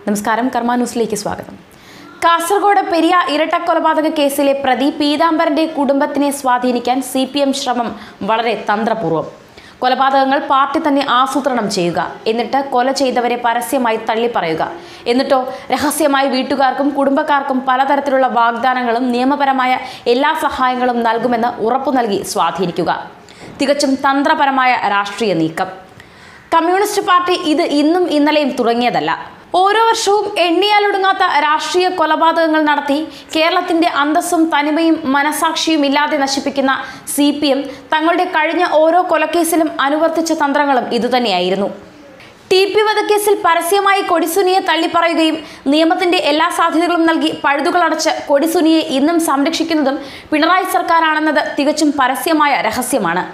നമസ്കാരം, കർമ്മ ന്യൂസിലേക്ക് സ്വാഗതം. കാസർഗോഡ് പെരിയ ഇരട്ടക്കൊലപാതക കേസിലെ പ്രതി പീതാംബരന്റെ കുടുംബത്തിനെ സ്വാധീനിക്കാൻ CPM ശ്രമം വളരെ തന്ത്രപൂർവ്വം. കൊലപാതകങ്ങൾ പാർട്ടി തന്നെ ആസൂത്രണം ചെയ്യുക, എന്നിട്ട് കൊല ചെയ്തവരെ പരസ്യമായി തള്ളിപ്പറയുക, എന്നിട്ടോ രഹസ്യമായി വീട്ടുകാർക്കും കുടുംബക്കാർക്കും പലതരത്തിലുള്ള വാഗ്ദാനങ്ങളും നിയമപരമായ എല്ലാ സഹായങ്ങളും നൽകുമെന്ന് ഉറപ്പു നൽകി സ്വാധീനിക്കുക. തികച്ചും തന്ത്രപരമായ രാഷ്ട്രീയ നീക്കം. കമ്മ്യൂണിസ്റ്റ് പാർട്ടി ഇത് ഇന്നും ഇന്നലെയും തുടങ്ങിയതല്ല. ഓരോ വർഷവും എണ്ണിയാലൊടുങ്ങാത്ത രാഷ്ട്രീയ കൊലപാതകങ്ങൾ നടത്തി കേരളത്തിന്റെ അന്തസ്സും തനിമയും മനസാക്ഷിയും ഇല്ലാതെ നശിപ്പിക്കുന്ന CPM തങ്ങളുടെ കഴിഞ്ഞ ഓരോ കൊലക്കേസിലും അനുവർത്തിച്ച തന്ത്രങ്ങളും ഇതുതന്നെയായിരുന്നു. TP വധക്കേസിൽ പരസ്യമായി കൊടിസുനിയെ തള്ളിപ്പറയുകയും നിയമത്തിന്റെ എല്ലാ സാധ്യതകളും നൽകി പഴുതുകളടച്ച് കൊടിസുനിയെ ഇന്നും സംരക്ഷിക്കുന്നതും പിണറായി സർക്കാരാണെന്നത് തികച്ചും പരസ്യമായ രഹസ്യമാണ്.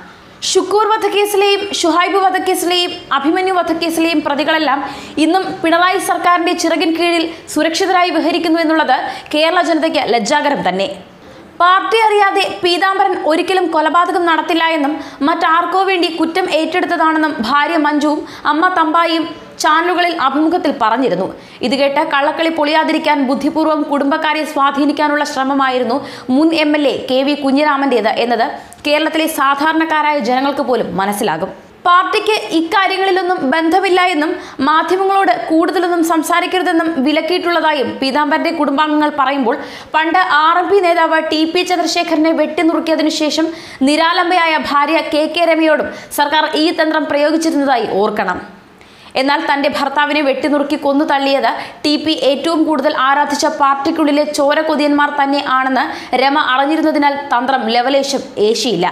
ഷുക്കൂർ വധക്കേസിലെയും ഷുഹൈബ് വധക്കേസിലെയും അഭിമന്യു വധക്കേസിലെയും പ്രതികളെല്ലാം ഇന്നും പിണറായി സർക്കാരിന്റെ ചിറകിൻ കീഴിൽ സുരക്ഷിതരായി വിഹരിക്കുന്നു എന്നുള്ളത് കേരള ജനതയ്ക്ക് ലജ്ജാകരം തന്നെ. പാർട്ടി അറിയാതെ പീതാംബരൻ ഒരിക്കലും കൊലപാതകം നടത്തില്ല എന്നും മറ്റാർക്കോ വേണ്ടി കുറ്റം ഏറ്റെടുത്തതാണെന്നും ഭാര്യ മഞ്ജുവും അമ്മ തമ്പായിയും ചാനലുകളിൽ അഭിമുഖത്തിൽ പറഞ്ഞിരുന്നു. ഇത് കേട്ട് കള്ളക്കളി പൊളിയാതിരിക്കാൻ ബുദ്ധിപൂർവ്വം കുടുംബക്കാരെ സ്വാധീനിക്കാനുള്ള ശ്രമമായിരുന്നു മുൻ MLA KV കുഞ്ഞിരാമന്റേത് എന്നത് കേരളത്തിലെ സാധാരണക്കാരായ ജനങ്ങൾക്ക് പോലും മനസ്സിലാകും. പാർട്ടിക്ക് ഇക്കാര്യങ്ങളിലൊന്നും ബന്ധമില്ല എന്നും മാധ്യമങ്ങളോട് കൂടുതലൊന്നും സംസാരിക്കരുതെന്നും വിലക്കിയിട്ടുള്ളതായും പീതാംബരന്റെ കുടുംബാംഗങ്ങൾ പറയുമ്പോൾ, പണ്ട് RMP നേതാവ് TP ചന്ദ്രശേഖരനെ വെട്ടിനുറുക്കിയതിനു ശേഷം നിരാലംബയായ ഭാര്യ KK രമയോടും സർക്കാർ ഈ തന്ത്രം പ്രയോഗിച്ചിരുന്നതായി ഓർക്കണം. എന്നാൽ തന്റെ ഭർത്താവിനെ വെട്ടിനുറുക്കി കൊന്നു തള്ളിയത് TP ഏറ്റവും കൂടുതൽ ആരാധിച്ച പാർട്ടിക്കുള്ളിലെ ചോരകൊതിയന്മാർ തന്നെ ആണെന്ന് രമ അറിഞ്ഞിരുന്നതിനാൽ തന്ത്രം ലവലേശം ഏശിയില്ല.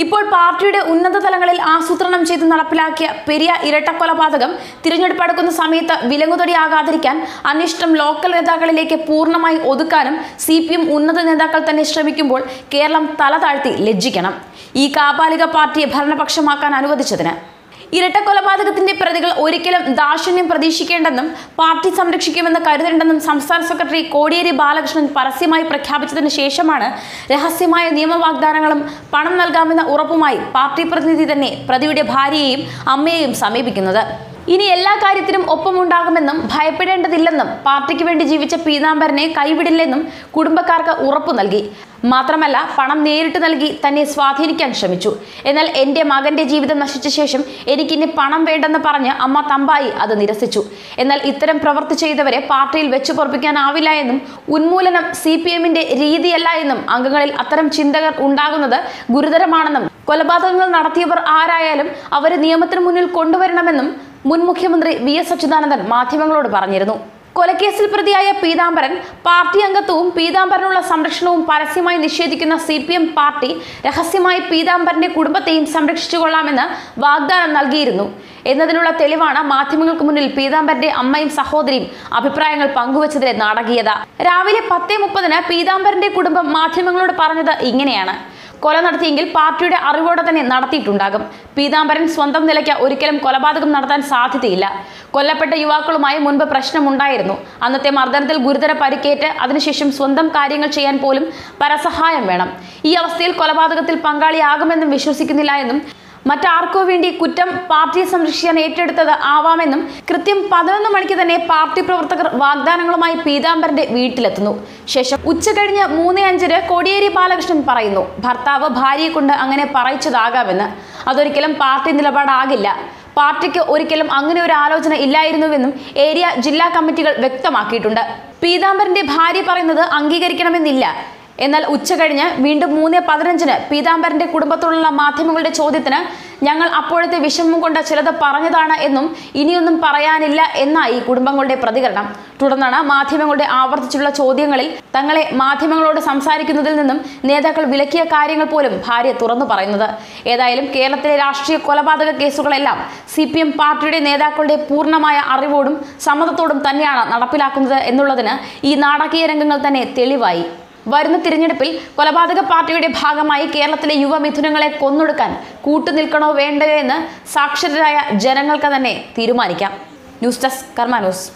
ഇപ്പോൾ പാർട്ടിയുടെ ഉന്നത തലങ്ങളിൽ ആസൂത്രണം ചെയ്ത് നടപ്പിലാക്കിയ പെരിയ ഇരട്ടക്കൊലപാതകം തിരഞ്ഞെടുപ്പ് അടുക്കുന്ന സമയത്ത് വിലങ്ങുതടിയാകാതിരിക്കാൻ അന്വേഷണം ലോക്കൽ നേതാക്കളിലേക്ക് പൂർണ്ണമായി ഒതുക്കാനും CPM ഉന്നത നേതാക്കൾ തന്നെ ശ്രമിക്കുമ്പോൾ കേരളം തല താഴ്ത്തി ലജ്ജിക്കണം, ഈ കാപാലിക പാർട്ടിയെ ഭരണപക്ഷമാക്കാൻ അനുവദിച്ചതിന്. ഇരട്ടക്കൊലപാതകത്തിന്റെ പ്രതികൾ ഒരിക്കലും ദാക്ഷിണ്യം പ്രതീക്ഷിക്കേണ്ടെന്നും പാർട്ടി സംരക്ഷിക്കുമെന്ന് കരുതേണ്ടെന്നും സംസ്ഥാന സെക്രട്ടറി കോടിയേരി ബാലകൃഷ്ണൻ പരസ്യമായി പ്രഖ്യാപിച്ചതിന് ശേഷമാണ് രഹസ്യമായ നിയമവാഗ്ദാനങ്ങളും പണം നൽകാമെന്ന ഉറപ്പുമായി പാർട്ടി പ്രതിനിധി തന്നെ പ്രതിയുടെ ഭാര്യയെയും അമ്മയെയും സമീപിക്കുന്നത്. ഇനി എല്ലാ കാര്യത്തിനും ഒപ്പമുണ്ടാകുമെന്നും ഭയപ്പെടേണ്ടതില്ലെന്നും പാർട്ടിക്ക് വേണ്ടി ജീവിച്ച പീതാംബരനെ കൈവിടില്ലെന്നും കുടുംബക്കാർക്ക് ഉറപ്പു നൽകി. മാത്രമല്ല, പണം നേരിട്ട് നൽകി തന്നെ സ്വാധീനിക്കാൻ ശ്രമിച്ചു. എന്നാൽ എന്റെ മകന്റെ ജീവിതം നശിച്ച ശേഷം എനിക്കിനി പണം വേണ്ടെന്ന് പറഞ്ഞ് അമ്മ തമ്പായി അത് നിരസിച്ചു. എന്നാൽ ഇത്തരം പ്രവൃത്തി ചെയ്തവരെ പാർട്ടിയിൽ വെച്ചു പൊറപ്പിക്കാനാവില്ല എന്നും ഉന്മൂലനം CPMന്റെ രീതിയല്ല എന്നും അംഗങ്ങളിൽ അത്തരം ചിന്തകൾ ഉണ്ടാകുന്നത് ഗുരുതരമാണെന്നും കൊലപാതകങ്ങൾ നടത്തിയവർ ആരായാലും അവരെ നിയമത്തിന് മുന്നിൽ കൊണ്ടുവരണമെന്നും മുൻ മുഖ്യമന്ത്രി VS അച്യുതാനന്ദൻ മാധ്യമങ്ങളോട് പറഞ്ഞിരുന്നു. കൊലക്കേസിൽ പ്രതിയായ പീതാംബരൻ പാർട്ടി അംഗത്വവും പീതാംബരനുള്ള സംരക്ഷണവും പരസ്യമായി നിഷേധിക്കുന്ന CPM പാർട്ടി രഹസ്യമായി പീതാംബരന്റെ കുടുംബത്തെയും സംരക്ഷിച്ചുകൊള്ളാമെന്ന് വാഗ്ദാനം നൽകിയിരുന്നു എന്നതിനുള്ള തെളിവാണ് മാധ്യമങ്ങൾക്ക് മുന്നിൽ പീതാംബരന്റെ അമ്മയും സഹോദരിയും അഭിപ്രായങ്ങൾ പങ്കുവച്ചതിലെ നാടകീയത. രാവിലെ 10:30 പീതാംബരന്റെ കുടുംബം മാധ്യമങ്ങളോട് പറഞ്ഞത് ഇങ്ങനെയാണ്: കൊല നടത്തിയെങ്കിൽ പാർട്ടിയുടെ അറിവോടെ തന്നെ നടത്തിയിട്ടുണ്ടാകും. പീതാംബരൻ സ്വന്തം നിലയ്ക്ക് ഒരിക്കലും കൊലപാതകം നടത്താൻ സാധ്യതയില്ല. കൊല്ലപ്പെട്ട യുവാക്കളുമായി മുൻപ് പ്രശ്നമുണ്ടായിരുന്നു. അന്നത്തെ മർദ്ദനത്തിൽ ഗുരുതര പരിക്കേറ്റ് അതിനുശേഷം സ്വന്തം കാര്യങ്ങൾ ചെയ്യാൻ പോലും പരസഹായം വേണം. ഈ അവസ്ഥയിൽ കൊലപാതകത്തിൽ പങ്കാളിയാകുമെന്നും വിശ്വസിക്കുന്നില്ല എന്നും മറ്റാർക്കോ വേണ്ടി കുറ്റം പാർട്ടിയെ സംരക്ഷിക്കാൻ ഏറ്റെടുത്തത് ആവാമെന്നും കൃത്യം 11 മണിക്ക് തന്നെ പാർട്ടി പ്രവർത്തകർ വാഗ്ദാനങ്ങളുമായി പീതാംബരന്റെ വീട്ടിലെത്തുന്നു. ശേഷം ഉച്ചകഴിഞ്ഞ് 3:05 കോടിയേരി ബാലകൃഷ്ണൻ പറയുന്നു, ഭർത്താവ് ഭാര്യയെ കൊണ്ട് അങ്ങനെ പറയിച്ചതാകാമെന്ന്. അതൊരിക്കലും പാർട്ടി നിലപാടാകില്ല. പാർട്ടിക്ക് ഒരിക്കലും അങ്ങനെ ഒരു ആലോചന ഇല്ലായിരുന്നുവെന്നും ഏരിയ ജില്ലാ കമ്മിറ്റികൾ വ്യക്തമാക്കിയിട്ടുണ്ട്. പീതാംബരന്റെ ഭാര്യ പറയുന്നത് അംഗീകരിക്കണമെന്നില്ല. എന്നാൽ ഉച്ചകഴിഞ്ഞ് വീണ്ടും 3:15 പീതാംബരന്റെ കുടുംബത്തോടുള്ള മാധ്യമങ്ങളുടെ ചോദ്യത്തിന് ഞങ്ങൾ അപ്പോഴത്തെ വിഷമം കൊണ്ട് ചിലത് പറഞ്ഞതാണ് എന്നും ഇനിയൊന്നും പറയാനില്ല എന്നായി കുടുംബങ്ങളുടെ പ്രതികരണം. തുടർന്നാണ് മാധ്യമങ്ങളുടെ ആവർത്തിച്ചുള്ള ചോദ്യങ്ങളിൽ തങ്ങളെ മാധ്യമങ്ങളോട് സംസാരിക്കുന്നതിൽ നിന്നും നേതാക്കൾ വിലക്കിയ കാര്യങ്ങൾ പോലും ഭാര്യ തുറന്നു പറയുന്നത്. ഏതായാലും കേരളത്തിലെ രാഷ്ട്രീയ കൊലപാതക കേസുകളെല്ലാം CPM പാർട്ടിയുടെ നേതാക്കളുടെ പൂർണ്ണമായ അറിവോടും സമ്മതത്തോടും തന്നെയാണ് നടപ്പിലാക്കുന്നത് എന്നുള്ളതിന് ഈ നാടകീയ രംഗങ്ങൾ തന്നെ തെളിവായി. വരുന്ന തിരഞ്ഞെടുപ്പിൽ കൊലപാതക പാർട്ടിയുടെ ഭാഗമായി കേരളത്തിലെ യുവമിഥുനങ്ങളെ കൊന്നൊടുക്കാൻ കൂട്ടുനിൽക്കണോ വേണ്ടയോ എന്ന് സാക്ഷരരായ ജനങ്ങൾക്ക് തന്നെ തീരുമാനിക്കാം. ന്യൂസ് ഡെസ്ക്, കർമ്മ ന്യൂസ്.